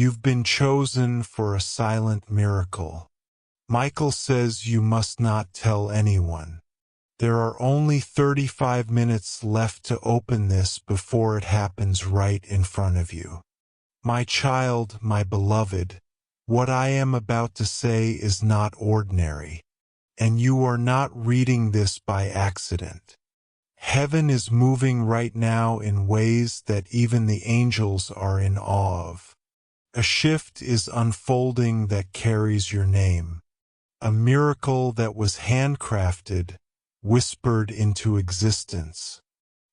You've been chosen for a silent miracle. Michael says you must not tell anyone. There are only 35 minutes left to open this before it happens right in front of you. My child, my beloved, what I am about to say is not ordinary, and you are not reading this by accident. Heaven is moving right now in ways that even the angels are in awe of. A shift is unfolding that carries your name. A miracle that was handcrafted, whispered into existence.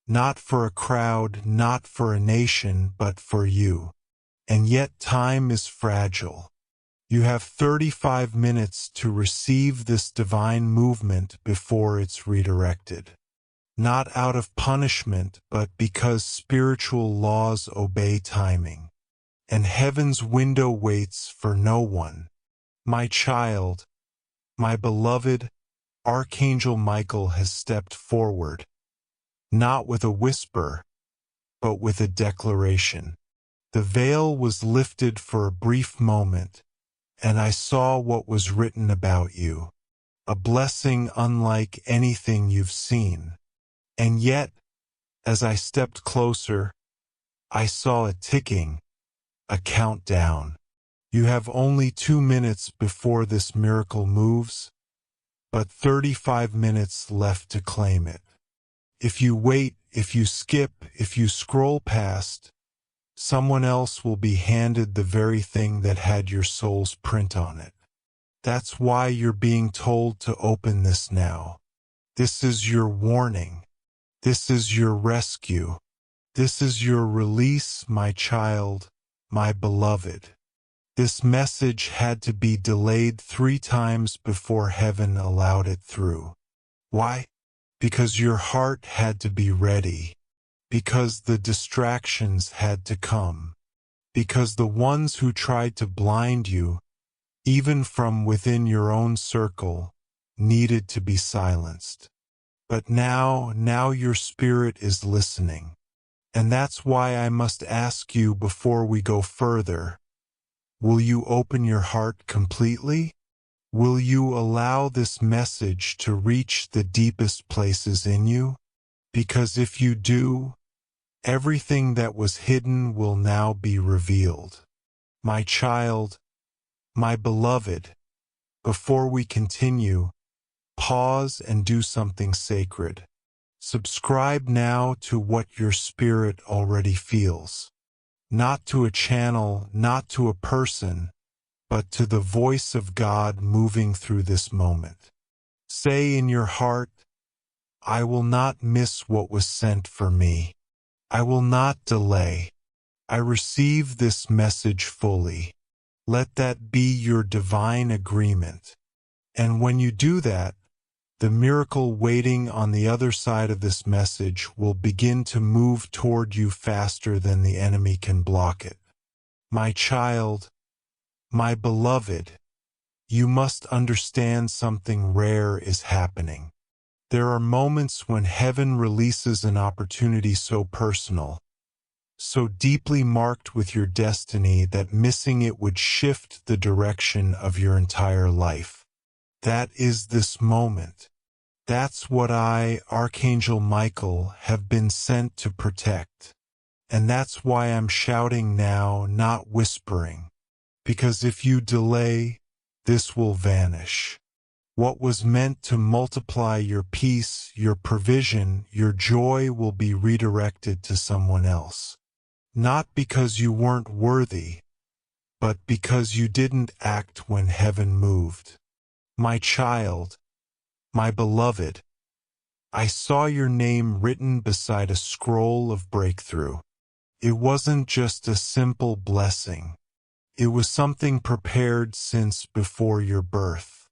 Not for a crowd, not for a nation, but for you. And yet time is fragile. You have 35 minutes to receive this divine movement before it's redirected. Not out of punishment, but because spiritual laws obey timing. And heaven's window waits for no one. My child, my beloved, Archangel Michael has stepped forward, not with a whisper, but with a declaration. The veil was lifted for a brief moment, and I saw what was written about you, a blessing unlike anything you've seen. And yet, as I stepped closer, I saw a ticking, a countdown. You have only 2 minutes before this miracle moves, but 35 minutes left to claim it. If you wait, if you skip, if you scroll past, someone else will be handed the very thing that had your soul's print on it. That's why you're being told to open this now. This is your warning. This is your rescue. This is your release, my child, my beloved. This message had to be delayed 3 times before heaven allowed it through. Why? Because your heart had to be ready. Because the distractions had to come. Because the ones who tried to blind you, even from within your own circle, needed to be silenced. But now your spirit is listening. And that's why I must ask you before we go further, will you open your heart completely? Will you allow this message to reach the deepest places in you? Because if you do, everything that was hidden will now be revealed. My child, my beloved, before we continue, pause and do something sacred. Subscribe now to what your spirit already feels. Not to a channel, not to a person, but to the voice of God moving through this moment. Say in your heart, I will not miss what was sent for me. I will not delay. I receive this message fully. Let that be your divine agreement. And when you do that, the miracle waiting on the other side of this message will begin to move toward you faster than the enemy can block it. My child, my beloved, you must understand something rare is happening. There are moments when heaven releases an opportunity so personal, so deeply marked with your destiny that missing it would shift the direction of your entire life. That is this moment. That's what I, Archangel Michael, have been sent to protect. And that's why I'm shouting now, not whispering. Because if you delay, this will vanish. What was meant to multiply your peace, your provision, your joy will be redirected to someone else. Not because you weren't worthy, but because you didn't act when heaven moved. My child, my beloved, I saw your name written beside a scroll of breakthrough. It wasn't just a simple blessing. It was something prepared since before your birth.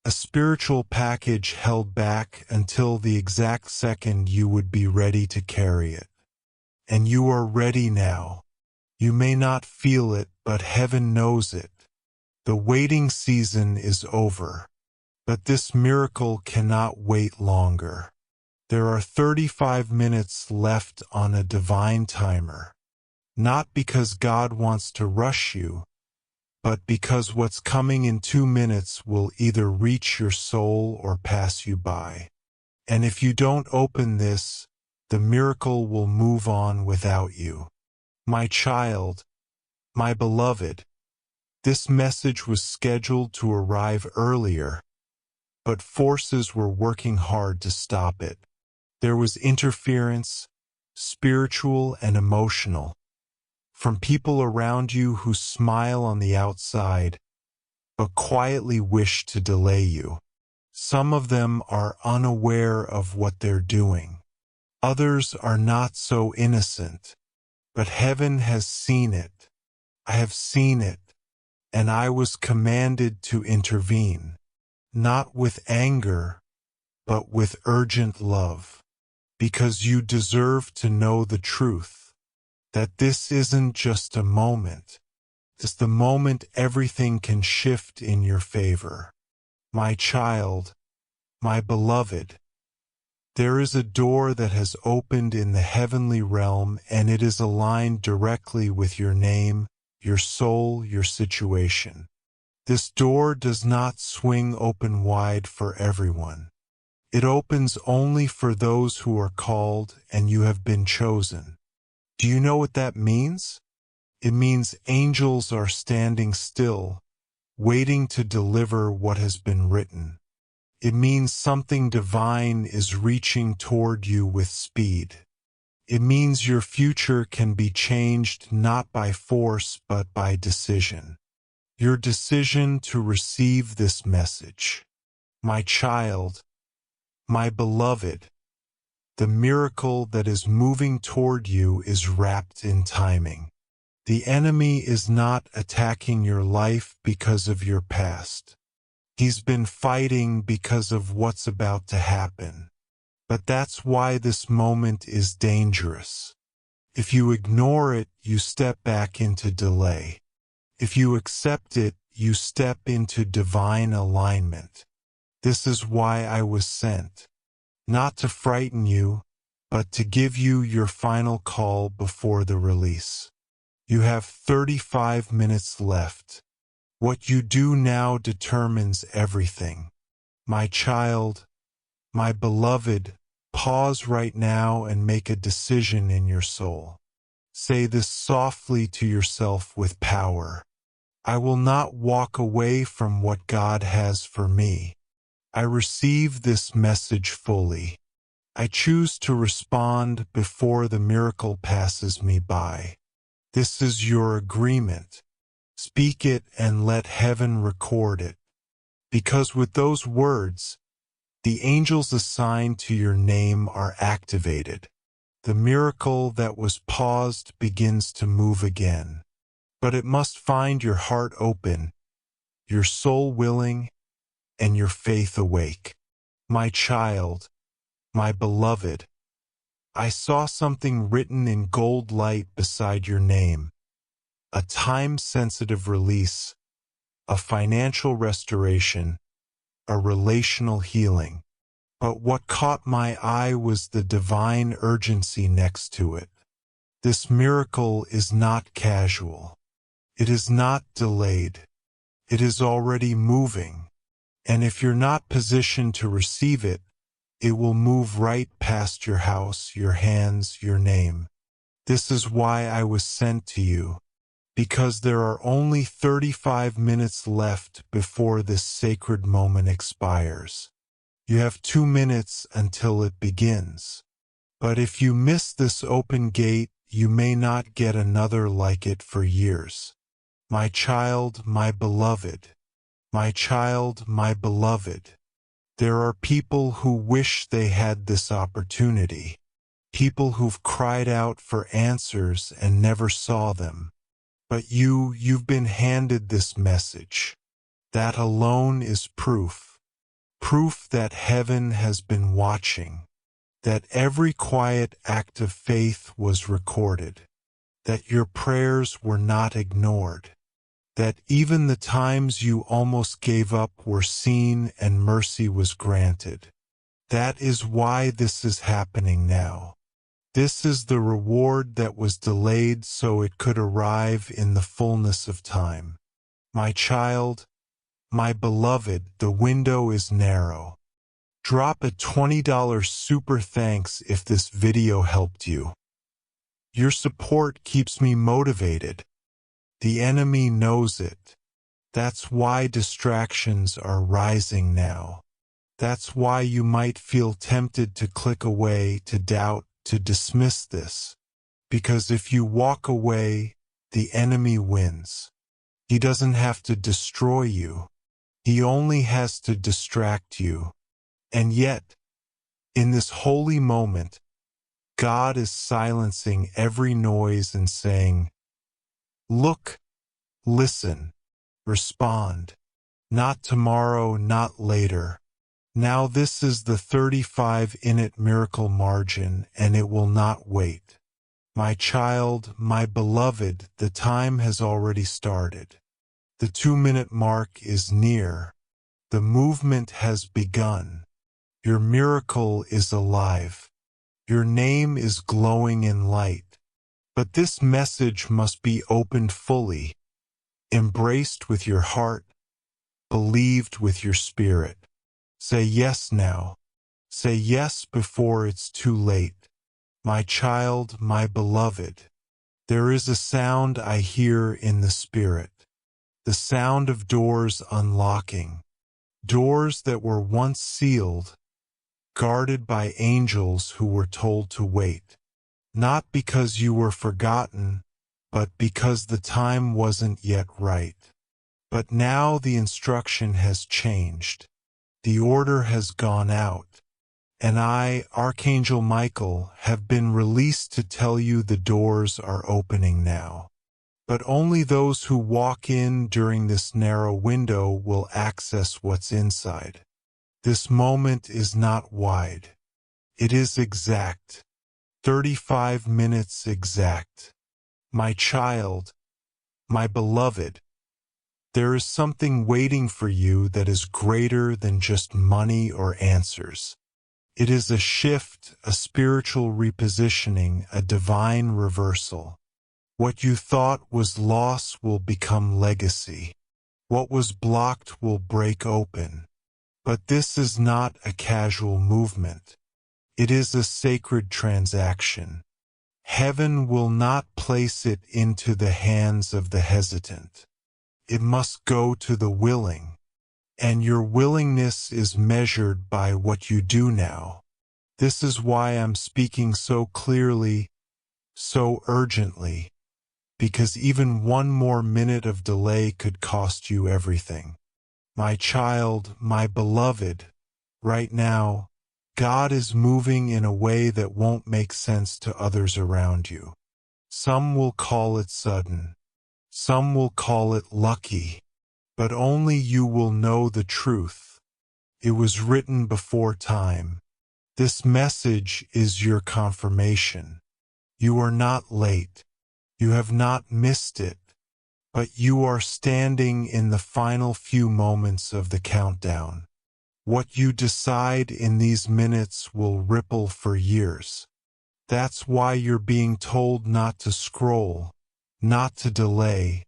A spiritual package held back until the exact second you would be ready to carry it. And you are ready now. You may not feel it, but heaven knows it. The waiting season is over. But this miracle cannot wait longer. There are 35 minutes left on a divine timer. Not because God wants to rush you, but because what's coming in 2 minutes will either reach your soul or pass you by. And if you don't open this, the miracle will move on without you. My child, my beloved, this message was scheduled to arrive earlier, but forces were working hard to stop it. There was interference, spiritual and emotional, from people around you who smile on the outside, but quietly wish to delay you. Some of them are unaware of what they're doing. Others are not so innocent, but heaven has seen it. I have seen it, and I was commanded to intervene, not with anger, but with urgent love, because you deserve to know the truth, that this isn't just a moment. It's the moment everything can shift in your favor. My child, my beloved, there is a door that has opened in the heavenly realm, and it is aligned directly with your name, your soul, your situation. This door does not swing open wide for everyone. It opens only for those who are called and you have been chosen. Do you know what that means? It means angels are standing still, waiting to deliver what has been written. It means something divine is reaching toward you with speed. It means your future can be changed not by force but by decision. Your decision to receive this message. My child, my beloved, the miracle that is moving toward you is wrapped in timing. The enemy is not attacking your life because of your past. He's been fighting because of what's about to happen. But that's why this moment is dangerous. If you ignore it, you step back into delay. If you accept it, you step into divine alignment. This is why I was sent. Not to frighten you, but to give you your final call before the release. You have 35 minutes left. What you do now determines everything. My child, my beloved, pause right now and make a decision in your soul. Say this softly to yourself with power. I will not walk away from what God has for me. I receive this message fully. I choose to respond before the miracle passes me by. This is your agreement. Speak it and let heaven record it. Because with those words, the angels assigned to your name are activated. The miracle that was paused begins to move again. But it must find your heart open, your soul willing, and your faith awake. My child, my beloved, I saw something written in gold light beside your name. A time-sensitive release, a financial restoration, a relational healing. But what caught my eye was the divine urgency next to it. This miracle is not casual. It is not delayed. It is already moving. And if you're not positioned to receive it, it will move right past your house, your hands, your name. This is why I was sent to you. Because there are only 35 minutes left before this sacred moment expires. You have 2 minutes until it begins. But if you miss this open gate, you may not get another like it for years. My child, my beloved. My child, my beloved. There are people who wish they had this opportunity. People who've cried out for answers and never saw them. But you've been handed this message. That alone is proof. Proof that heaven has been watching. That every quiet act of faith was recorded. That your prayers were not ignored. That even the times you almost gave up were seen and mercy was granted. That is why this is happening now. This is the reward that was delayed so it could arrive in the fullness of time. My child, my beloved, the window is narrow. Drop a $20 super thanks if this video helped you. Your support keeps me motivated. The enemy knows it. That's why distractions are rising now. That's why you might feel tempted to click away, to doubt, to dismiss this. Because if you walk away, the enemy wins. He doesn't have to destroy you. He only has to distract you. And yet, in this holy moment, God is silencing every noise and saying, look, listen, respond. Not tomorrow, not later. Now this is the 35-minute miracle margin, and it will not wait. My child, my beloved, the time has already started. The 2-minute mark is near. The movement has begun. Your miracle is alive. Your name is glowing in light. But this message must be opened fully, embraced with your heart, believed with your spirit. Say yes now. Say yes before it's too late. My child, my beloved, there is a sound I hear in the spirit. The sound of doors unlocking. Doors that were once sealed, guarded by angels who were told to wait. Not because you were forgotten, but because the time wasn't yet right. But now the instruction has changed. The order has gone out, and I, Archangel Michael, have been released to tell you the doors are opening now. But only those who walk in during this narrow window will access what's inside. This moment is not wide. It is exact. 35 minutes exact. My child, my beloved, there is something waiting for you that is greater than just money or answers. It is a shift, a spiritual repositioning, a divine reversal. What you thought was loss will become legacy. What was blocked will break open. But this is not a casual movement. It is a sacred transaction. Heaven will not place it into the hands of the hesitant. It must go to the willing, and your willingness is measured by what you do now. This is why I'm speaking so clearly, so urgently, because even one more minute of delay could cost you everything. My child, my beloved, right now, God is moving in a way that won't make sense to others around you. Some will call it sudden. Some will call it lucky, but only you will know the truth. It was written before time. This message is your confirmation. You are not late. You have not missed it, but you are standing in the final few moments of the countdown. What you decide in these minutes will ripple for years. That's why you're being told not to scroll, not to delay,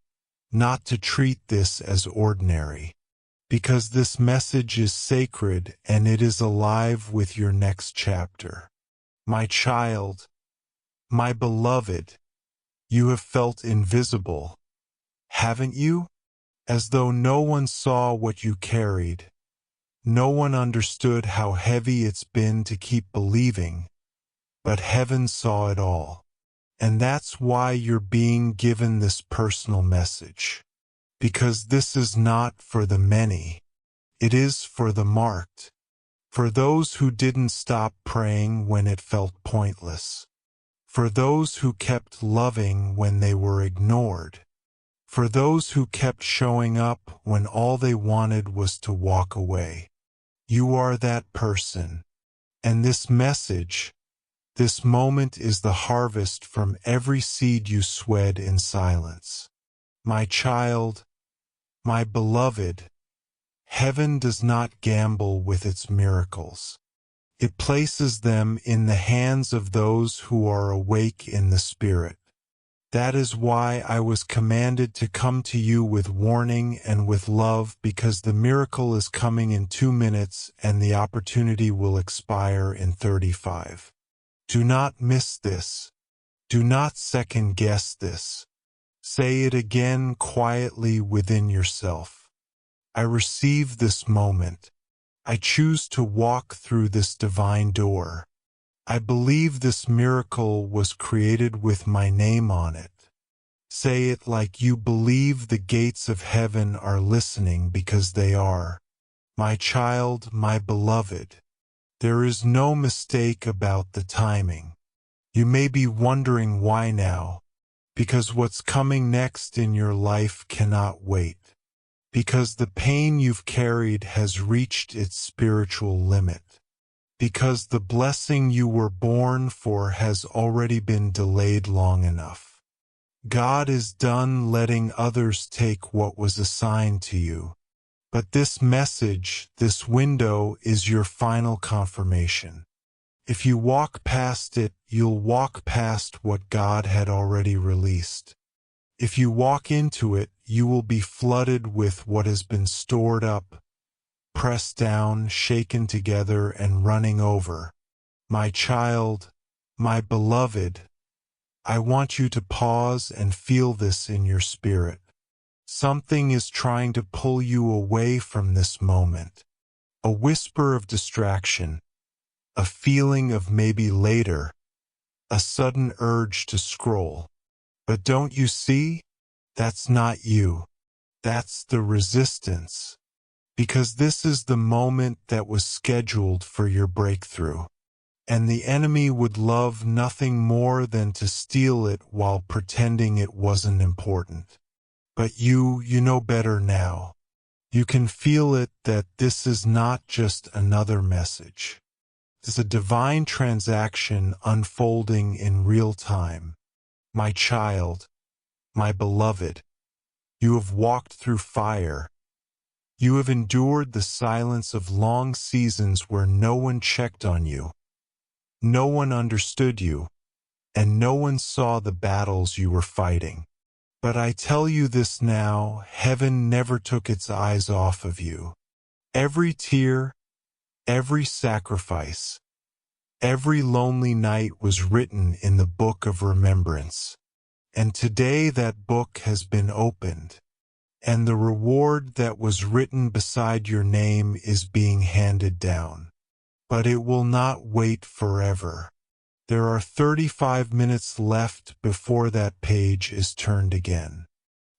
not to treat this as ordinary. Because this message is sacred and it is alive with your next chapter. My child, my beloved, you have felt invisible, haven't you? As though no one saw what you carried. No one understood how heavy it's been to keep believing, but heaven saw it all. And that's why you're being given this personal message. Because this is not for the many. It is for the marked. For those who didn't stop praying when it felt pointless. For those who kept loving when they were ignored. For those who kept showing up when all they wanted was to walk away. You are that person. And this message, this moment is the harvest from every seed you sowed in silence. My child, my beloved, heaven does not gamble with its miracles. It places them in the hands of those who are awake in the Spirit. That is why I was commanded to come to you with warning and with love, because the miracle is coming in 2 minutes and the opportunity will expire in 35. Do not miss this. Do not second-guess this. Say it again quietly within yourself. I receive this moment. I choose to walk through this divine door. I believe this miracle was created with my name on it. Say it like you believe the gates of heaven are listening, because they are. My child, my beloved. There is no mistake about the timing. You may be wondering why now. Because what's coming next in your life cannot wait. Because the pain you've carried has reached its spiritual limit. Because the blessing you were born for has already been delayed long enough. God is done letting others take what was assigned to you. But this message, this window, is your final confirmation. If you walk past it, you'll walk past what God had already released. If you walk into it, you will be flooded with what has been stored up, pressed down, shaken together, and running over. My child, my beloved, I want you to pause and feel this in your spirit. Something is trying to pull you away from this moment. A whisper of distraction, a feeling of maybe later, a sudden urge to scroll. But don't you see? That's not you. That's the resistance. Because this is the moment that was scheduled for your breakthrough. And the enemy would love nothing more than to steal it while pretending it wasn't important. But you know better now. You can feel it, that this is not just another message. It's a divine transaction unfolding in real time. My child, my beloved, you have walked through fire. You have endured the silence of long seasons where no one checked on you. No one understood you, and no one saw the battles you were fighting. But I tell you this now, heaven never took its eyes off of you. Every tear, every sacrifice, every lonely night was written in the book of remembrance. And today that book has been opened, and the reward that was written beside your name is being handed down. But it will not wait forever. There are 35 minutes left before that page is turned again.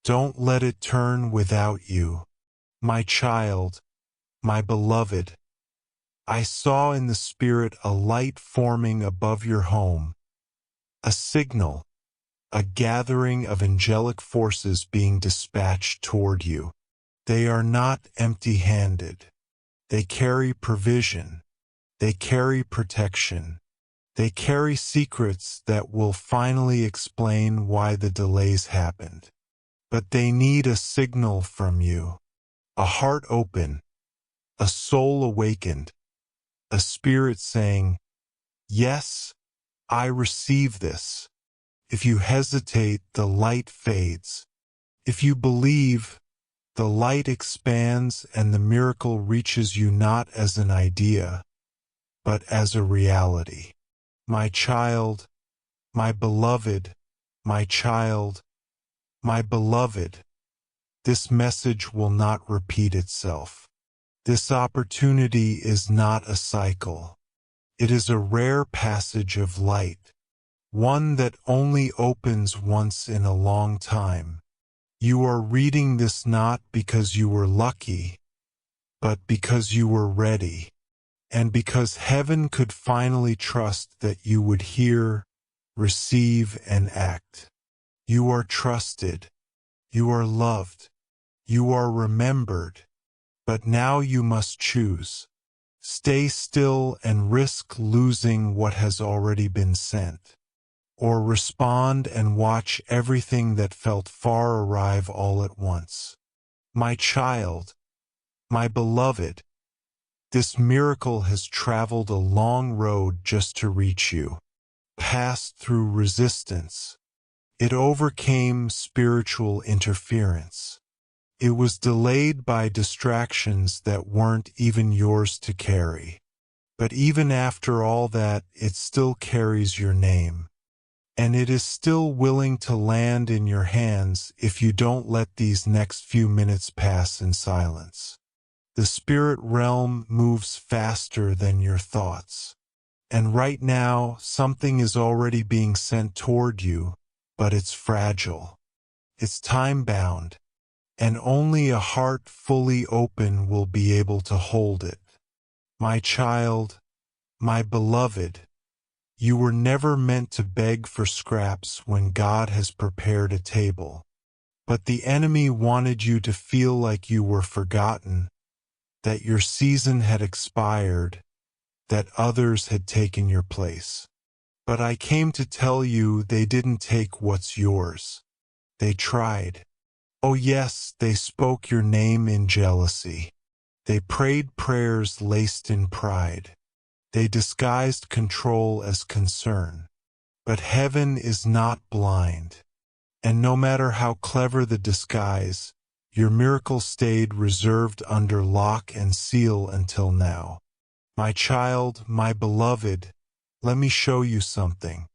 Don't let it turn without you. My child, my beloved, I saw in the Spirit a light forming above your home, a signal, a gathering of angelic forces being dispatched toward you. They are not empty-handed. They carry provision. They carry protection. They carry secrets that will finally explain why the delays happened. But they need a signal from you, a heart open, a soul awakened, a spirit saying, "Yes, I receive this." If you hesitate, the light fades. If you believe, the light expands and the miracle reaches you not as an idea, but as a reality. My child, my beloved, my child, my beloved, this message will not repeat itself. This opportunity is not a cycle. It is a rare passage of light, one that only opens once in a long time. You are reading this not because you were lucky, but because you were ready, and because heaven could finally trust that you would hear, receive, and act. You are trusted. You are loved. You are remembered. But now you must choose. Stay still and risk losing what has already been sent, or respond and watch everything that felt far arrive all at once. My child, my beloved, This miracle has traveled a long road just to reach you, passed through resistance. It overcame spiritual interference. It was delayed by distractions that weren't even yours to carry. But even after all that, it still carries your name. And it is still willing to land in your hands if you don't let these next few minutes pass in silence. The spirit realm moves faster than your thoughts. And right now, something is already being sent toward you, but it's fragile. It's time-bound, and only a heart fully open will be able to hold it. My child, my beloved, you were never meant to beg for scraps when God has prepared a table. But the enemy wanted you to feel like you were forgotten, that your season had expired, that others had taken your place. But I came to tell you they didn't take what's yours. They tried. Oh yes, they spoke your name in jealousy. They prayed prayers laced in pride. They disguised control as concern. But heaven is not blind. And no matter how clever the disguise, your miracle stayed reserved under lock and seal until now. My child, my beloved, let me show you something.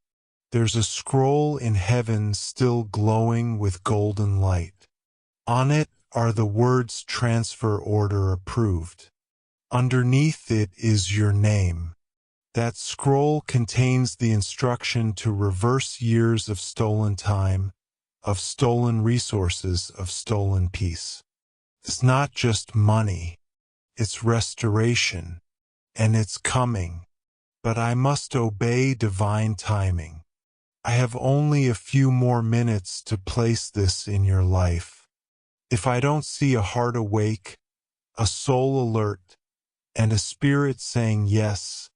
There's a scroll in heaven still glowing with golden light. On it are the words transfer order approved. Underneath it is your name. That scroll contains the instruction to reverse years of stolen time, of stolen resources, of stolen peace. It's not just money, it's restoration, and it's coming. But I must obey divine timing. I have only a few more minutes to place this in your life. If I don't see a heart awake, a soul alert, and a spirit saying yes,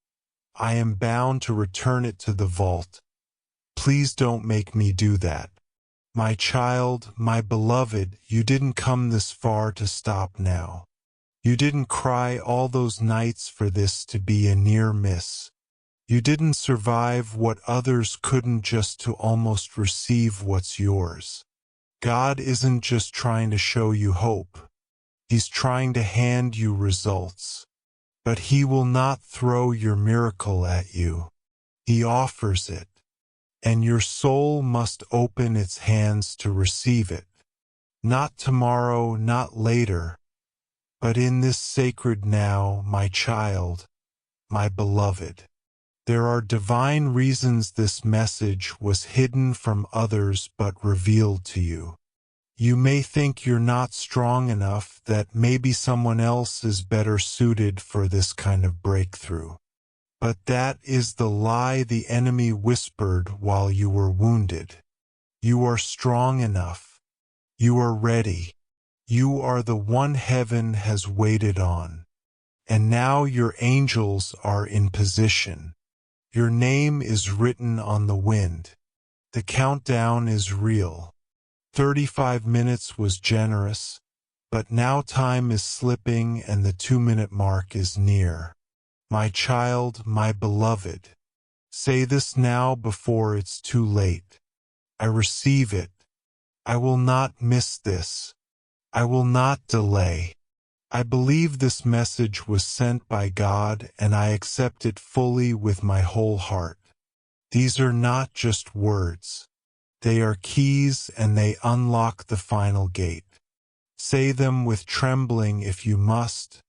I am bound to return it to the vault. Please don't make me do that. My child, my beloved, you didn't come this far to stop now. You didn't cry all those nights for this to be a near miss. You didn't survive what others couldn't just to almost receive what's yours. God isn't just trying to show you hope. He's trying to hand you results. But He will not throw your miracle at you. He offers it. And your soul must open its hands to receive it. Not tomorrow, not later, but in this sacred now, my child, my beloved. There are divine reasons this message was hidden from others but revealed to you. You may think you're not strong enough, that maybe someone else is better suited for this kind of breakthrough. But that is the lie the enemy whispered while you were wounded. You are strong enough. You are ready. You are the one heaven has waited on. And now your angels are in position. Your name is written on the wind. The countdown is real. 35 minutes was generous, but now time is slipping and the 2-minute mark is near. My child, my beloved, say this now before it's too late. I receive it. I will not miss this. I will not delay. I believe this message was sent by God and I accept it fully with my whole heart. These are not just words. They are keys and they unlock the final gate. Say them with trembling if you must,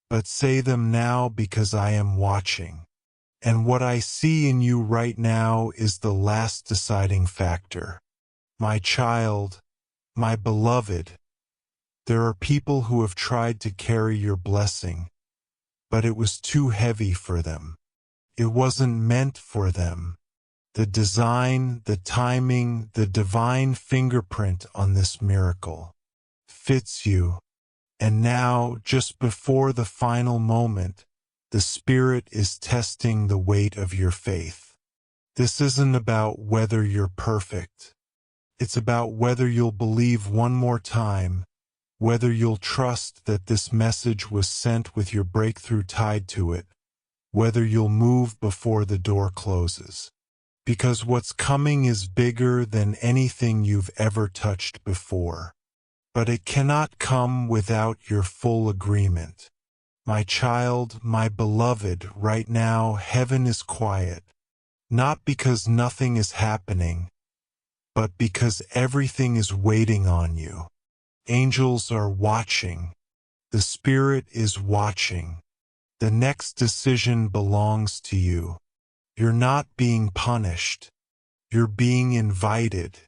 but say them now because I am watching. And what I see in you right now is the last deciding factor. My child, my beloved, there are people who have tried to carry your blessing, but it was too heavy for them. It wasn't meant for them. The design, the timing, the divine fingerprint on this miracle fits you. And now, just before the final moment, the Spirit is testing the weight of your faith. This isn't about whether you're perfect. It's about whether you'll believe one more time, whether you'll trust that this message was sent with your breakthrough tied to it, whether you'll move before the door closes. Because what's coming is bigger than anything you've ever touched before. But it cannot come without your full agreement. My child, my beloved, right now heaven is quiet, not because nothing is happening, but because everything is waiting on you. Angels are watching. The Spirit is watching. The next decision belongs to you. You're not being punished. You're being invited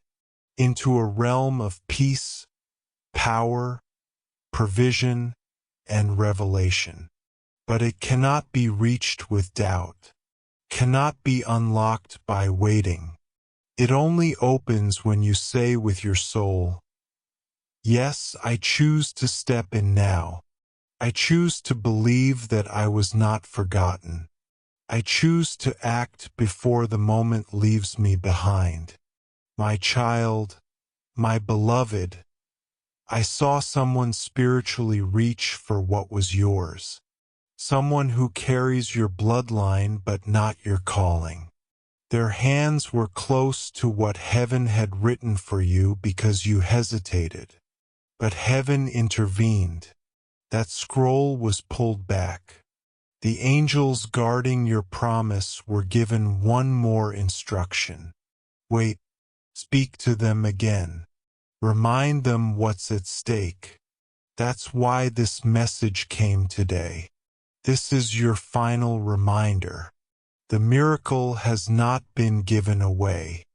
into a realm of peace, power, provision, and revelation. But it cannot be reached with doubt, cannot be unlocked by waiting. It only opens when you say with your soul, "Yes, I choose to step in now. I choose to believe that I was not forgotten. I choose to act before the moment leaves me behind." My child, my beloved, I saw someone spiritually reach for what was yours. Someone who carries your bloodline but not your calling. Their hands were close to what heaven had written for you because you hesitated. But heaven intervened. That scroll was pulled back. The angels guarding your promise were given one more instruction. Wait, speak to them again. Remind them what's at stake. That's why this message came today. This is your final reminder. The miracle has not been given away,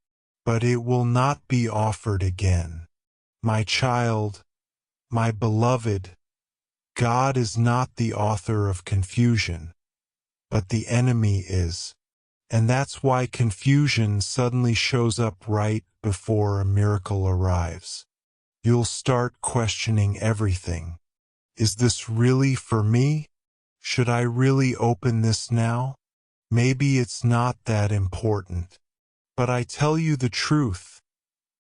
but it will not be offered again. My child, my beloved, God is not the author of confusion, but the enemy is. And that's why confusion suddenly shows up right before a miracle arrives. You'll start questioning everything. Is this really for me? Should I really open this now? Maybe it's not that important. But I tell you the truth.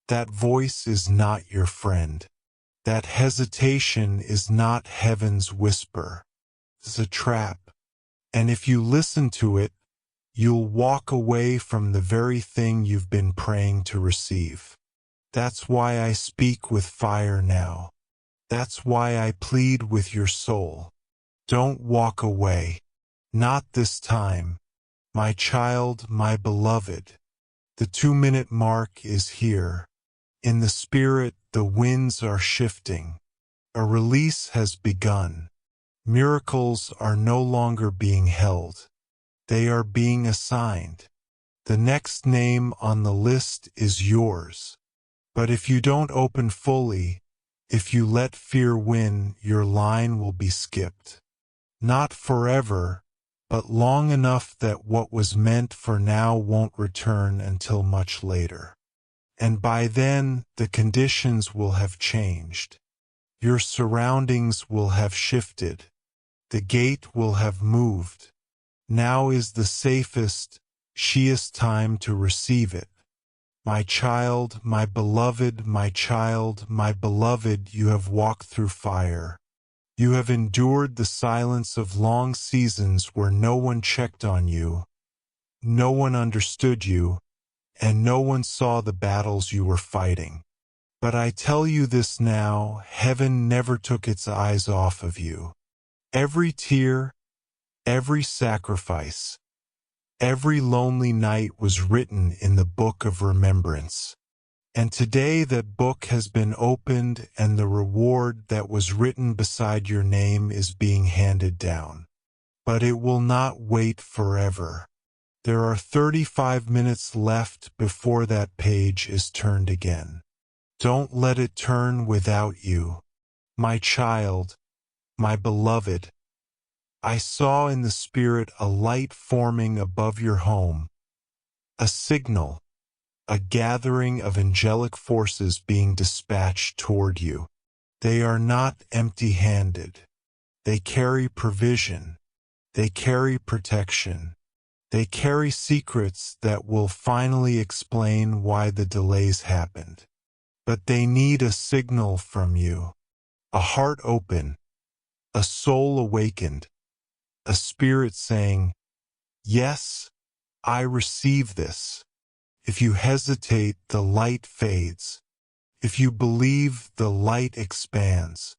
That voice is not your friend. That hesitation is not heaven's whisper. It's a trap. And if you listen to it, you'll walk away from the very thing you've been praying to receive. That's why I speak with fire now. That's why I plead with your soul. Don't walk away. Not this time. My child, my beloved. The 2-minute mark is here. In the Spirit, the winds are shifting. A release has begun. Miracles are no longer being held. They are being assigned. The next name on the list is yours. But if you don't open fully, if you let fear win, your line will be skipped. Not forever, but long enough that what was meant for now won't return until much later. And by then, the conditions will have changed. Your surroundings will have shifted. The gate will have moved. Now is the safest, sheest time to receive it. My child, my beloved, my child, my beloved, you have walked through fire. You have endured the silence of long seasons where no one checked on you, no one understood you, and no one saw the battles you were fighting. But I tell you this now, heaven never took its eyes off of you. Every tear, every sacrifice, every lonely night was written in the book of remembrance. And today that book has been opened and the reward that was written beside your name is being handed down. But it will not wait forever. There are 35 minutes left before that page is turned again. Don't let it turn without you. My child, my beloved, I saw in the Spirit a light forming above your home, a signal, a gathering of angelic forces being dispatched toward you. They are not empty-handed. They carry provision. They carry protection. They carry secrets that will finally explain why the delays happened. But they need a signal from you. A heart open, a soul awakened, a spirit saying, "Yes, I receive this." If you hesitate, the light fades. If you believe, the light expands.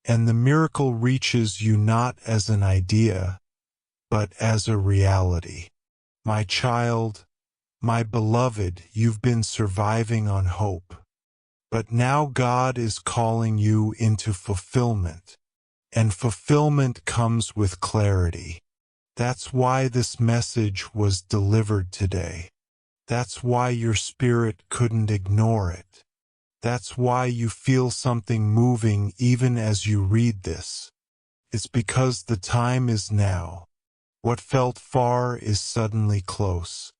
And the miracle reaches you not as an idea, but as a reality. My child, my beloved, you've been surviving on hope. But now God is calling you into fulfillment. And fulfillment comes with clarity. That's why this message was delivered today. That's why your spirit couldn't ignore it. That's why you feel something moving even as you read this. It's because the time is now. What felt far is suddenly close.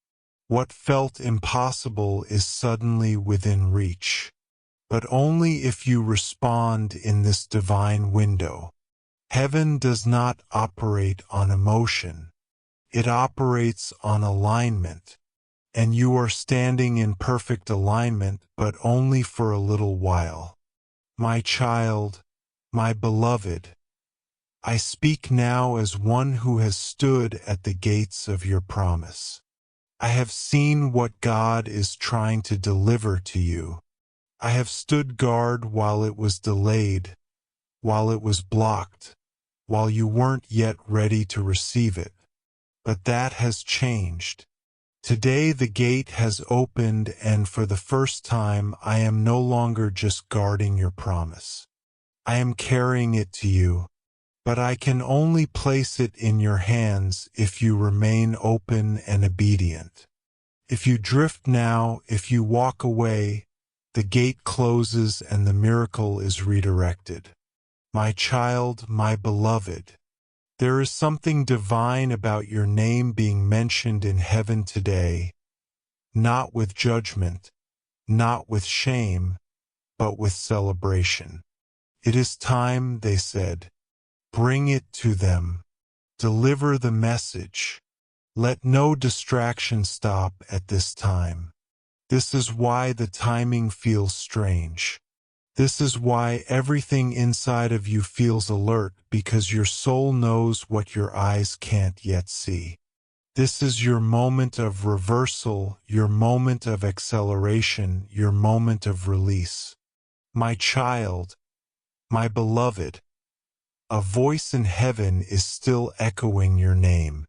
What felt impossible is suddenly within reach. But only if you respond in this divine window. Heaven does not operate on emotion. It operates on alignment. And you are standing in perfect alignment, but only for a little while. My child, my beloved, I speak now as one who has stood at the gates of your promise. I have seen what God is trying to deliver to you. I have stood guard while it was delayed, while it was blocked, while you weren't yet ready to receive it. But that has changed. Today the gate has opened, and for the first time I am no longer just guarding your promise. I am carrying it to you, but I can only place it in your hands if you remain open and obedient. If you drift now, if you walk away, the gate closes and the miracle is redirected. My child, my beloved, there is something divine about your name being mentioned in heaven today, not with judgment, not with shame, but with celebration. It is time, they said. Bring it to them. Deliver the message. Let no distraction stop at this time. This is why the timing feels strange. This is why everything inside of you feels alert, because your soul knows what your eyes can't yet see. This is your moment of reversal, your moment of acceleration, your moment of release. My child, my beloved, a voice in heaven is still echoing your name.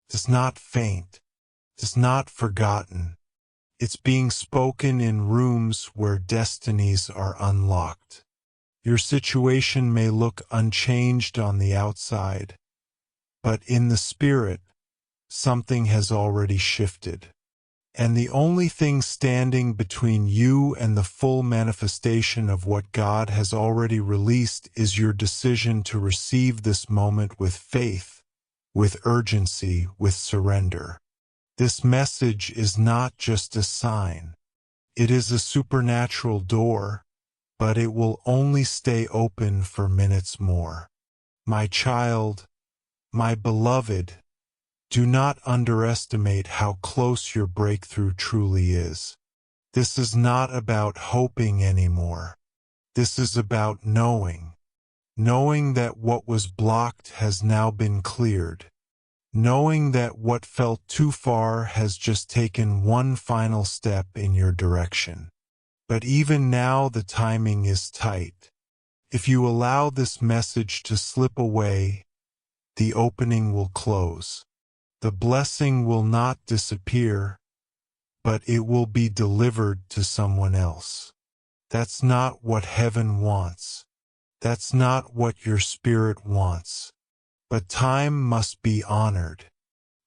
It's not faint. It's not forgotten. It's being spoken in rooms where destinies are unlocked. Your situation may look unchanged on the outside, but in the spirit, something has already shifted. And the only thing standing between you and the full manifestation of what God has already released is your decision to receive this moment with faith, with urgency, with surrender. This message is not just a sign. It is a supernatural door, but it will only stay open for minutes more. My child, my beloved, do not underestimate how close your breakthrough truly is. This is not about hoping anymore. This is about knowing. Knowing that what was blocked has now been cleared. Knowing that what felt too far has just taken one final step in your direction. But even now the timing is tight. If you allow this message to slip away, the opening will close. The blessing will not disappear, but it will be delivered to someone else. That's not what heaven wants. That's not what your spirit wants. But time must be honored,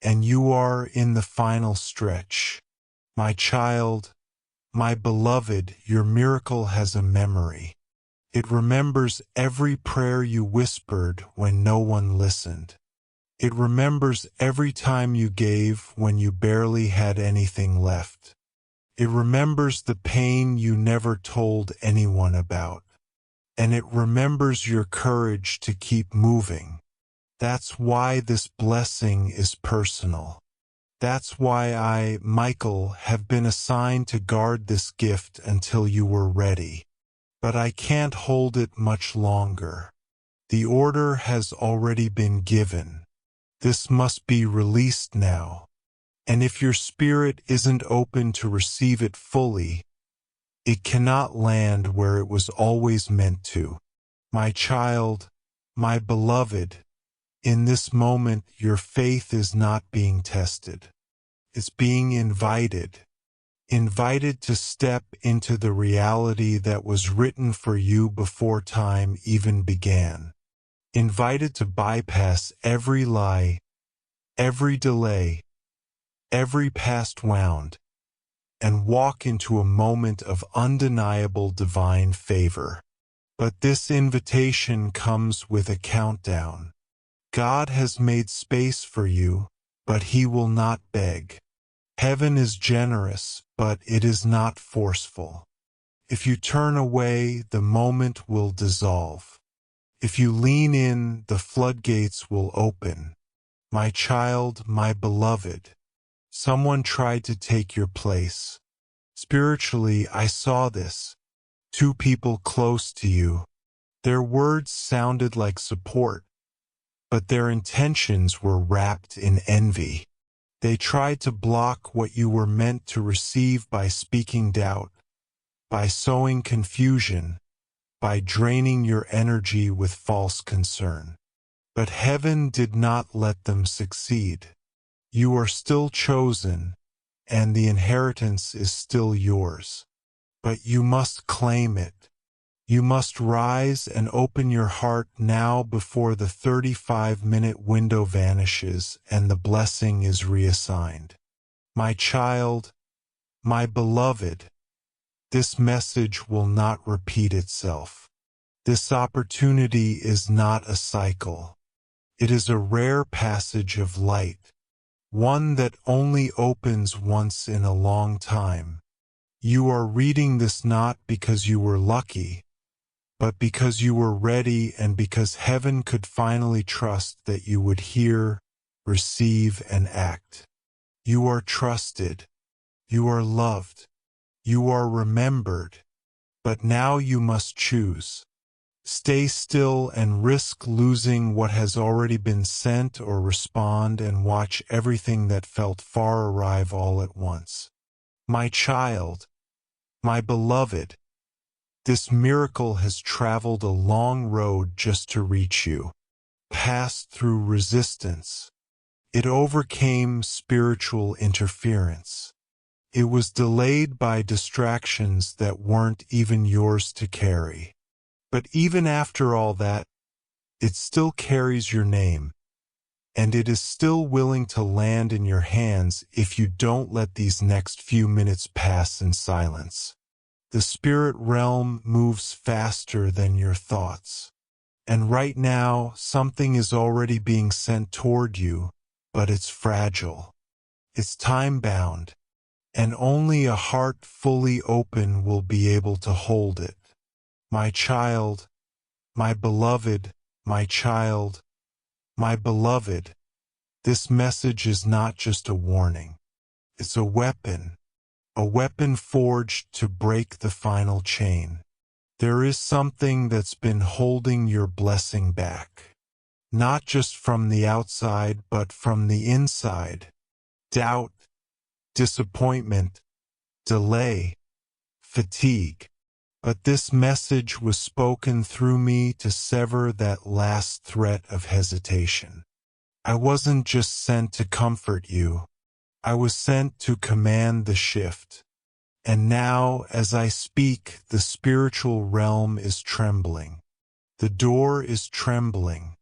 and you are in the final stretch. My child, my beloved, your miracle has a memory. It remembers every prayer you whispered when no one listened. It remembers every time you gave when you barely had anything left. It remembers the pain you never told anyone about. And it remembers your courage to keep moving. That's why this blessing is personal. That's why I, Michael, have been assigned to guard this gift until you were ready. but I can't hold it much longer. The order has already been given. This must be released now. And if your spirit isn't open to receive it fully, it cannot land where it was always meant to. My child, my beloved, in this moment your faith is not being tested. It's being invited. Invited to step into the reality that was written for you before time even began. Invited to bypass every lie, every delay, every past wound, and walk into a moment of undeniable divine favor. But this invitation comes with a countdown. God has made space for you, but He will not beg. Heaven is generous, but it is not forceful. If you turn away, the moment will dissolve. If you lean in, the floodgates will open. My child, my beloved, someone tried to take your place. Spiritually, I saw this. Two people close to you. Their words sounded like support, but their intentions were wrapped in envy. They tried to block what you were meant to receive by speaking doubt, by sowing confusion, by draining your energy with false concern. But heaven did not let them succeed. You are still chosen, and the inheritance is still yours. But you must claim it. You must rise and open your heart now before the 35-minute window vanishes and the blessing is reassigned. My child, my beloved, this message will not repeat itself. This opportunity is not a cycle. It is a rare passage of light, one that only opens once in a long time. You are reading this not because you were lucky, but because you were ready and because heaven could finally trust that you would hear, receive, and act. You are trusted. You are loved. You are remembered. But now you must choose. Stay still and risk losing what has already been sent, or respond and watch everything that felt far arrive all at once. My child, my beloved, this miracle has traveled a long road just to reach you, passed through resistance. It overcame spiritual interference. It was delayed by distractions that weren't even yours to carry. But even after all that, it still carries your name, and it is still willing to land in your hands if you don't let these next few minutes pass in silence. The spirit realm moves faster than your thoughts. And right now, something is already being sent toward you, but it's fragile. It's time-bound, and only a heart fully open will be able to hold it. My child, my beloved, my child, my beloved, this message is not just a warning. It's a weapon forged to break the final chain. There is something that's been holding your blessing back, not just from the outside, but from the inside. Doubt, disappointment, delay, fatigue. But this message was spoken through me to sever that last threat of hesitation. I wasn't just sent to comfort you. I was sent to command the shift. And now, as I speak, the spiritual realm is trembling. The door is trembling.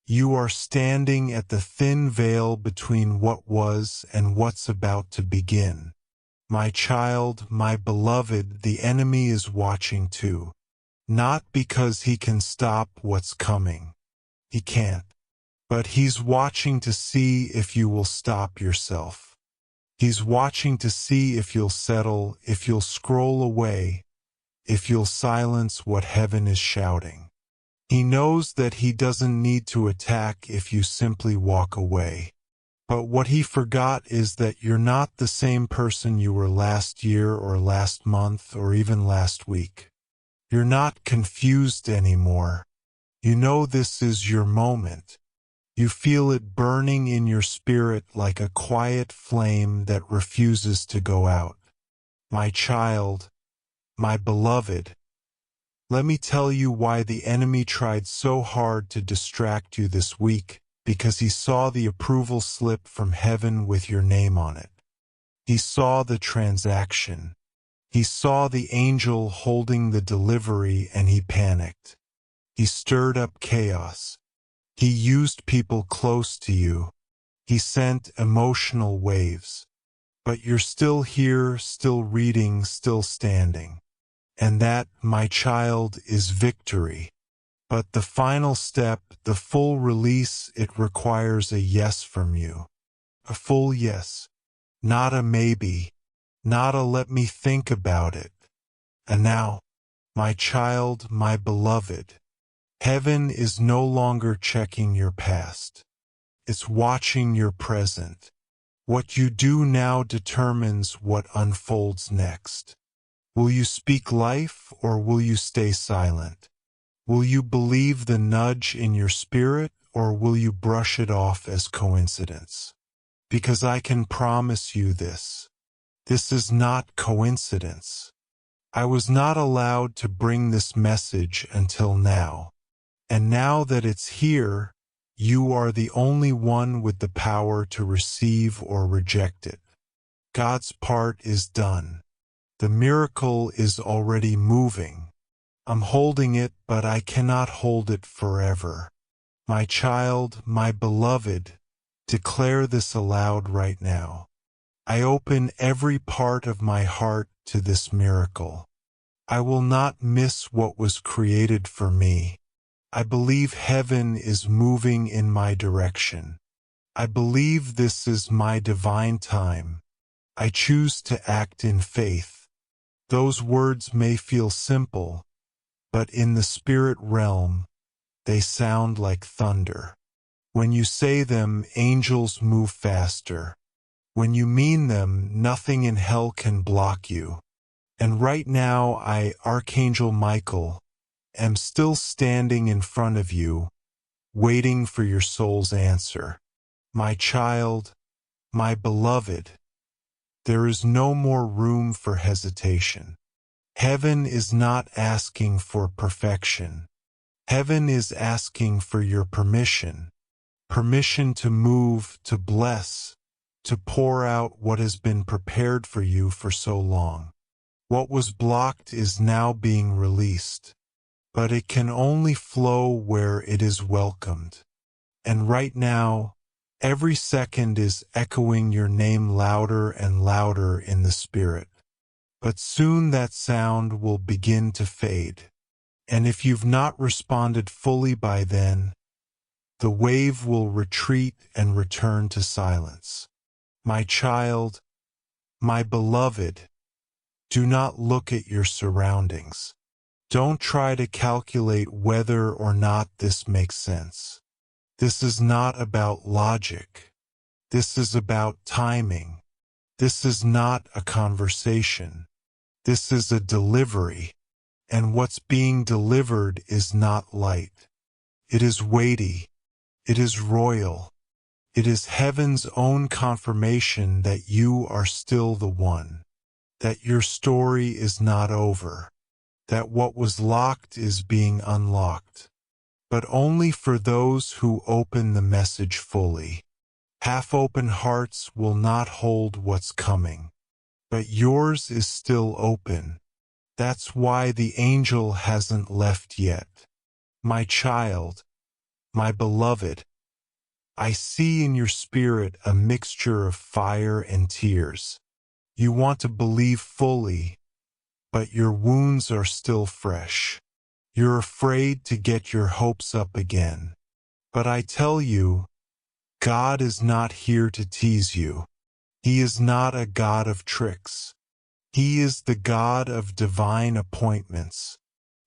You are standing at the thin veil between what was and what's about to begin. My child, my beloved, the enemy is watching too. Not because he can stop what's coming. He can't. But he's watching to see if you will stop yourself. He's watching to see if you'll settle, if you'll scroll away, if you'll silence what heaven is shouting. He knows that he doesn't need to attack if you simply walk away. But what he forgot is that you're not the same person you were last year or last month or even last week. You're not confused anymore. You know this is your moment. You feel it burning in your spirit like a quiet flame that refuses to go out. My child, my beloved, let me tell you why the enemy tried so hard to distract you this week, because he saw the approval slip from heaven with your name on it. He saw the transaction. He saw the angel holding the delivery and he panicked. He stirred up chaos. He used people close to you. He sent emotional waves. But you're still here, still reading, still standing. And that, my child, is victory. But the final step, the full release, it requires a yes from you. A full yes. Not a maybe. Not a let me think about it. And now, my child, my beloved, heaven is no longer checking your past. It's watching your present. What you do now determines what unfolds next. Will you speak life or will you stay silent? Will you believe the nudge in your spirit or will you brush it off as coincidence? Because I can promise you this. This is not coincidence. I was not allowed to bring this message until now. And now that it's here, you are the only one with the power to receive or reject it. God's part is done. The miracle is already moving. I'm holding it, but I cannot hold it forever. My child, my beloved, declare this aloud right now. I open every part of my heart to this miracle. I will not miss what was created for me. I believe heaven is moving in my direction. I believe this is my divine time. I choose to act in faith. Those words may feel simple, but in the spirit realm, they sound like thunder. When you say them, angels move faster. When you mean them, nothing in hell can block you. And right now, I, Archangel Michael, am still standing in front of you, waiting for your soul's answer. My child, my beloved, there is no more room for hesitation. Heaven is not asking for perfection. Heaven is asking for your permission. Permission to move, to bless, to pour out what has been prepared for you for so long. What was blocked is now being released. But it can only flow where it is welcomed. And right now, every second is echoing your name louder and louder in the spirit. But soon that sound will begin to fade. And if you've not responded fully by then, the wave will retreat and return to silence. My child, my beloved, do not look at your surroundings. Don't try to calculate whether or not this makes sense. This is not about logic. This is about timing. This is not a conversation. This is a delivery. And what's being delivered is not light. It is weighty. It is royal. It is heaven's own confirmation that you are still the one. That your story is not over. That what was locked is being unlocked. But only for those who open the message fully. Half-open hearts will not hold what's coming. But yours is still open. That's why the angel hasn't left yet. My child, my beloved, I see in your spirit a mixture of fire and tears. You want to believe fully, but your wounds are still fresh. You're afraid to get your hopes up again. But I tell you, God is not here to tease you. He is not a God of tricks. He is the God of divine appointments.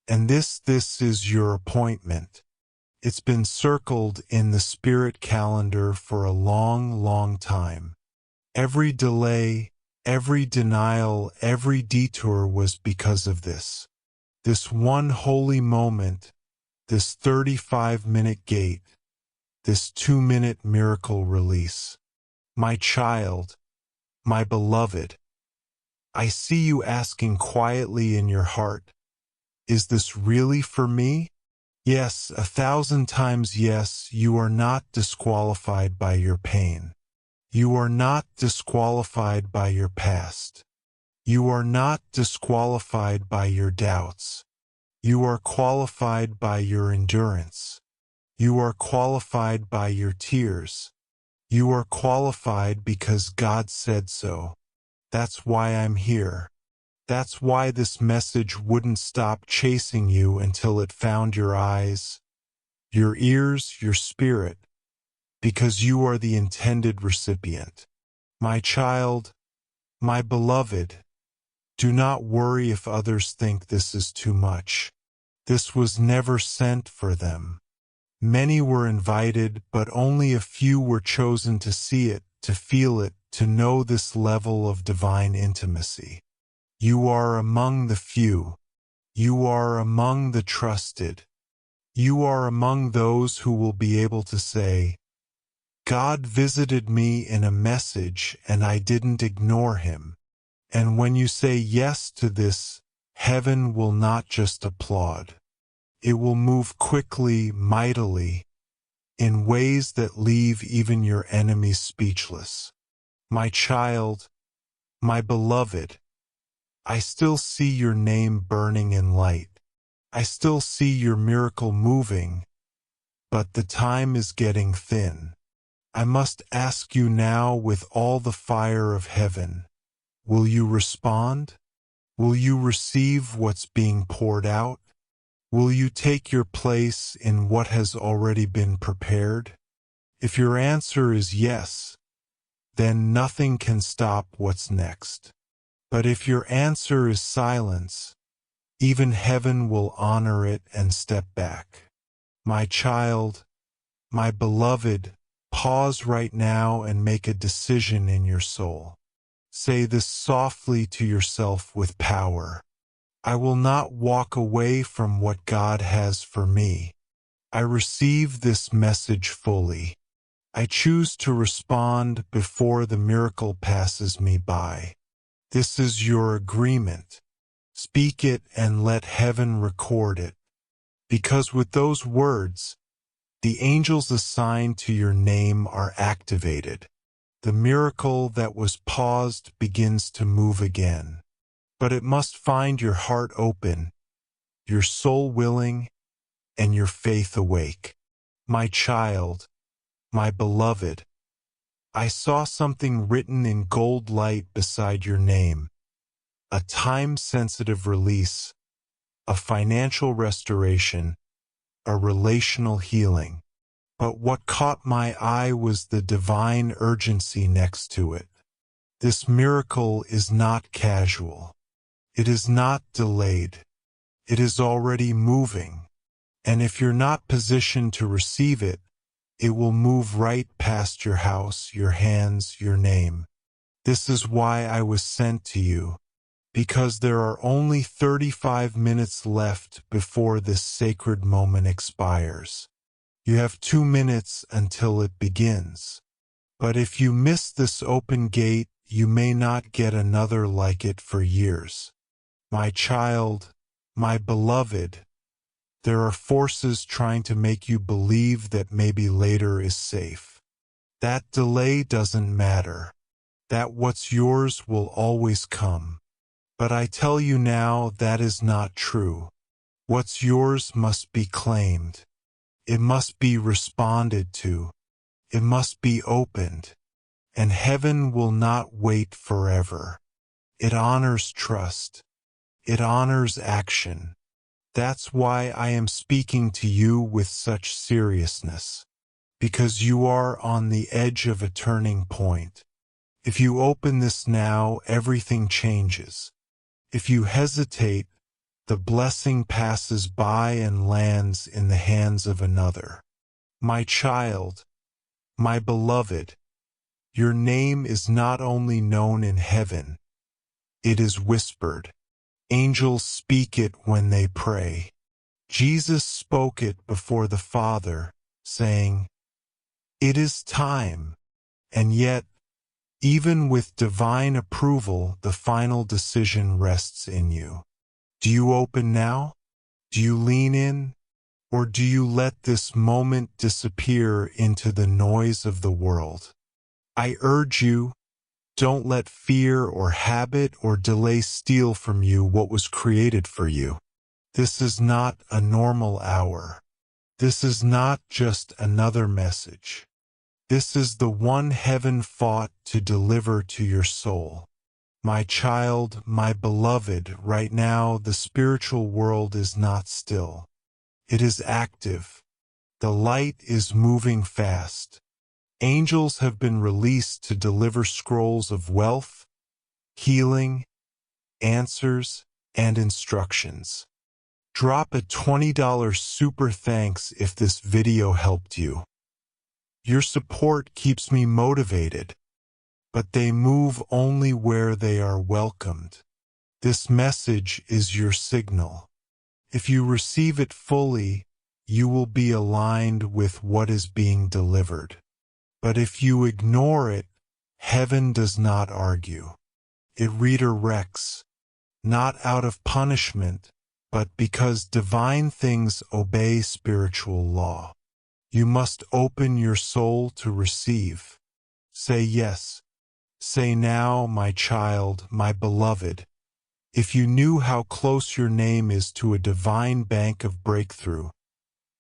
And this is your appointment. It's been circled in the spirit calendar for a long, long time. Every delay, every denial, every detour was because of this. This one holy moment, this 35-minute gate, this 2-minute miracle release. My child, my beloved, I see you asking quietly in your heart, is this really for me? Yes, 1,000 times yes, you are not disqualified by your pain. You are not disqualified by your past. You are not disqualified by your doubts. You are qualified by your endurance. You are qualified by your tears. You are qualified because God said so. That's why I'm here. That's why this message wouldn't stop chasing you until it found your eyes, your ears, your spirit, because you are the intended recipient. My child, my beloved, do not worry if others think this is too much. This was never sent for them. Many were invited, but only a few were chosen to see it, to feel it, to know this level of divine intimacy. You are among the few. You are among the trusted. You are among those who will be able to say, God visited me in a message and I didn't ignore him. And when you say yes to this, heaven will not just applaud. It will move quickly, mightily, in ways that leave even your enemies speechless. My child, my beloved, I still see your name burning in light. I still see your miracle moving, but the time is getting thin. I must ask you now with all the fire of heaven, will you respond? Will you receive what's being poured out? Will you take your place in what has already been prepared? If your answer is yes, then nothing can stop what's next. But if your answer is silence, even heaven will honor it and step back. My child, my beloved, pause right now and make a decision in your soul. Say this softly to yourself with power. I will not walk away from what God has for me. I receive this message fully. I choose to respond before the miracle passes me by. This is your agreement. Speak it and let heaven record it. Because with those words, the angels assigned to your name are activated. The miracle that was paused begins to move again. But it must find your heart open, your soul willing, and your faith awake. My child, my beloved, I saw something written in gold light beside your name, a time-sensitive release, a financial restoration, a relational healing. But what caught my eye was the divine urgency next to it. This miracle is not casual. It is not delayed. It is already moving. And if you're not positioned to receive it, it will move right past your house, your hands, your name. This is why I was sent to you, because there are only 35 minutes left before this sacred moment expires. You have 2 minutes until it begins. But if you miss this open gate, you may not get another like it for years. My child, my beloved, there are forces trying to make you believe that maybe later is safe. That delay doesn't matter. That what's yours will always come. But I tell you now that is not true. What's yours must be claimed. It must be responded to. It must be opened. And heaven will not wait forever. It honors trust. It honors action. That's why I am speaking to you with such seriousness. Because you are on the edge of a turning point. If you open this now, everything changes. If you hesitate, the blessing passes by and lands in the hands of another. My child, my beloved, your name is not only known in heaven, it is whispered. Angels speak it when they pray. Jesus spoke it before the Father, saying, "It is time." And yet, even with divine approval, the final decision rests in you. Do you open now? Do you lean in? Or do you let this moment disappear into the noise of the world? I urge you, don't let fear or habit or delay steal from you what was created for you. This is not a normal hour. This is not just another message. This is the one heaven fought to deliver to your soul. My child, my beloved, right now the spiritual world is not still. It is active. The light is moving fast. Angels have been released to deliver scrolls of wealth, healing, answers, and instructions. Drop a $20 super thanks if this video helped you. Your support keeps me motivated, but they move only where they are welcomed. This message is your signal. If you receive it fully, you will be aligned with what is being delivered. But if you ignore it, heaven does not argue. It redirects, not out of punishment, but because divine things obey spiritual law. You must open your soul to receive. Say yes. Say now, my child, my beloved. If you knew how close your name is to a divine bank of breakthrough,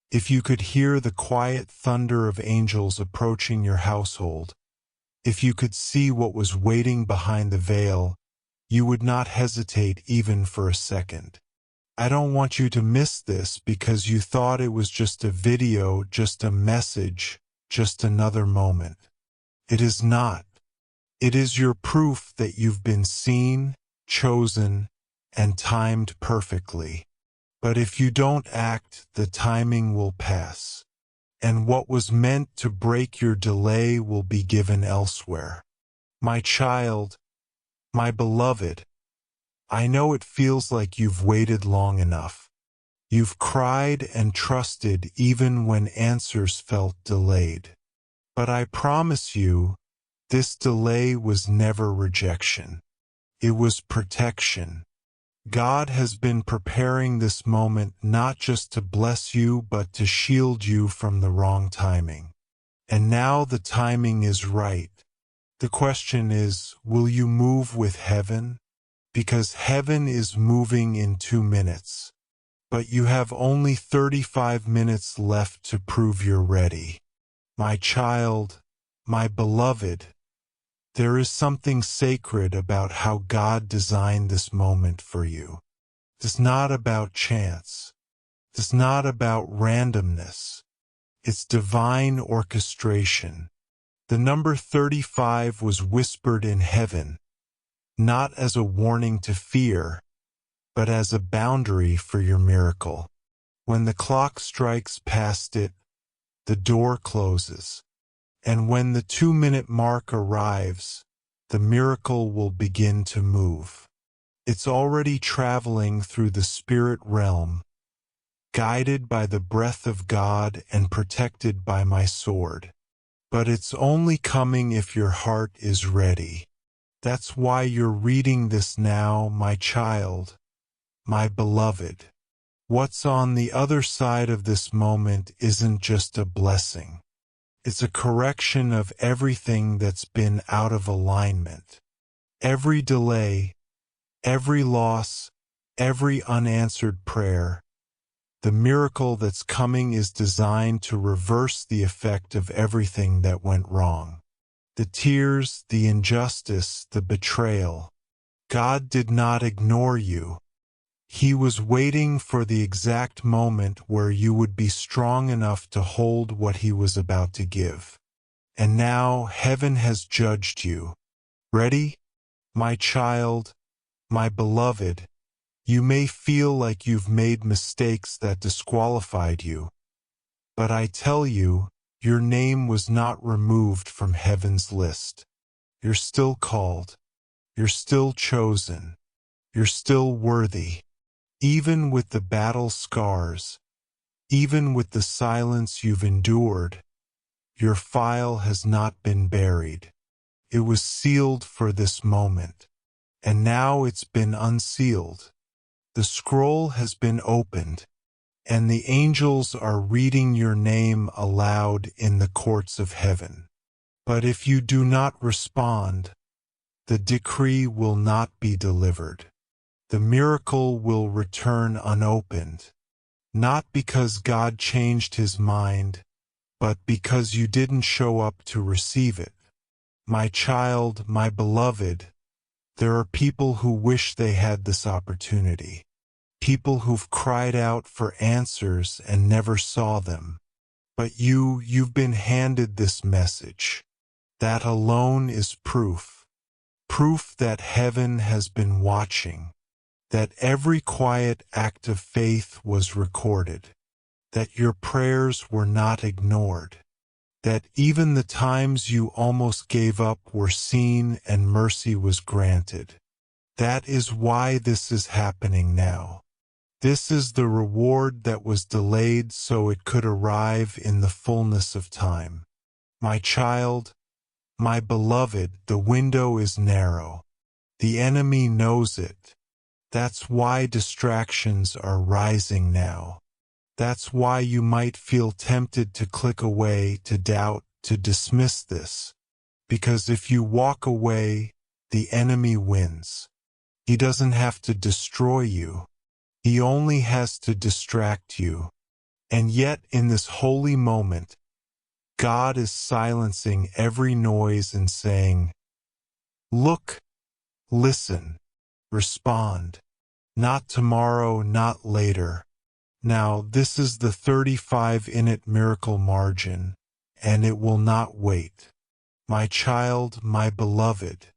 if you could hear the quiet thunder of angels approaching your household, if you could see what was waiting behind the veil, you would not hesitate even for a second. I don't want you to miss this because you thought it was just a video, just a message, just another moment. It is not. It is your proof that you've been seen, chosen, and timed perfectly. But if you don't act, the timing will pass. And what was meant to break your delay will be given elsewhere. My child, my beloved, I know it feels like you've waited long enough. You've cried and trusted even when answers felt delayed. But I promise you, this delay was never rejection. It was protection. God has been preparing this moment not just to bless you, but to shield you from the wrong timing. And now the timing is right. The question is, will you move with heaven? Because heaven is moving in 2 minutes. But you have only 35 minutes left to prove you're ready. My child, my beloved, there is something sacred about how God designed this moment for you. It's not about chance. It's not about randomness. It's divine orchestration. The number 35 was whispered in heaven, not as a warning to fear, but as a boundary for your miracle. When the clock strikes past it, the door closes. And when the 2-minute mark arrives, the miracle will begin to move. It's already traveling through the spirit realm, guided by the breath of God and protected by my sword. But it's only coming if your heart is ready. That's why you're reading this now, my child, my beloved. What's on the other side of this moment isn't just a blessing. It's a correction of everything that's been out of alignment. Every delay, every loss, every unanswered prayer. The miracle that's coming is designed to reverse the effect of everything that went wrong. The tears, the injustice, the betrayal. God did not ignore you. He was waiting for the exact moment where you would be strong enough to hold what he was about to give. And now heaven has judged you. Ready? My child, my beloved, you may feel like you've made mistakes that disqualified you. But I tell you, your name was not removed from heaven's list. You're still called. You're still chosen. You're still worthy. Even with the battle scars, even with the silence you've endured, your file has not been buried. It was sealed for this moment, and now it's been unsealed. The scroll has been opened, and the angels are reading your name aloud in the courts of heaven. But if you do not respond, the decree will not be delivered. The miracle will return unopened, not because God changed his mind, but because you didn't show up to receive it. My child, my beloved, there are people who wish they had this opportunity. People who've cried out for answers and never saw them. But you've been handed this message. That alone is proof. Proof that heaven has been watching. That every quiet act of faith was recorded. That your prayers were not ignored. That even the times you almost gave up were seen and mercy was granted. That is why this is happening now. This is the reward that was delayed so it could arrive in the fullness of time. My child, my beloved, the window is narrow. The enemy knows it. That's why distractions are rising now. That's why you might feel tempted to click away, to doubt, to dismiss this. Because if you walk away, the enemy wins. He doesn't have to destroy you. He only has to distract you. And yet in this holy moment, God is silencing every noise and saying, look, listen, respond. Not tomorrow, not later. Now this is the 35-minute miracle margin, and it will not wait. My child, my beloved,